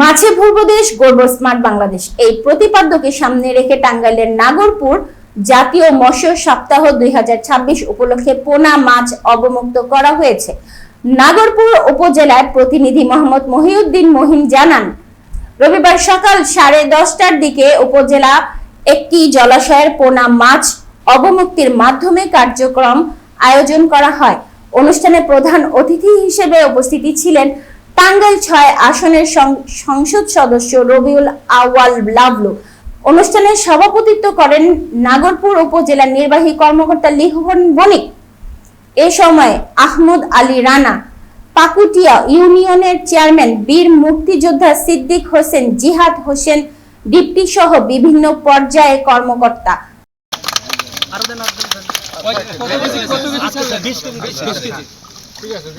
মাছে ভুলবো দেশ, গর্ব স্মার্ট বাংলাদেশ এই প্রতিপাদ্যকে সামনে রেখে টাঙ্গাইলের নাগরপুর জাতীয় মৎস্য সপ্তাহ 2026 উপলক্ষে পোনা মাছ অবমুক্ত করা হয়েছে। নাগরপুর উপজেলার প্রতিনিধি মোহাম্মদ মহিউদ্দিন মহিম জানান, রবিবার সকাল 10:30টার দিকে উপজেলা একটি জলাশয়ের পোনা মাছ অবমুক্তির মাধ্যমে কার্যক্রম আয়োজন করা হয়। অনুষ্ঠানে প্রধান অতিথি হিসেবে উপস্থিত ছিলেন টাঙ্গাইল 6 আসনের সংসদ সদস্য রবিউল আউয়াল লাভলু। অনুষ্ঠানে সভাপতিত্ব করেন নাগরপুর উপজেলা নির্বাহী কর্মকর্তা লিখন বণিক। এ সময় আহমদ আলী রানা, পাকুটিয়া ইউনিয়নের চেয়ারম্যান বীর মুক্তিযোদ্ধা সিদ্দিক হোসেন, জিহাদ হোসেন ডিপটি সহ বিভিন্ন পর্যায়ে কর্মকর্তা। ঠিক আছে।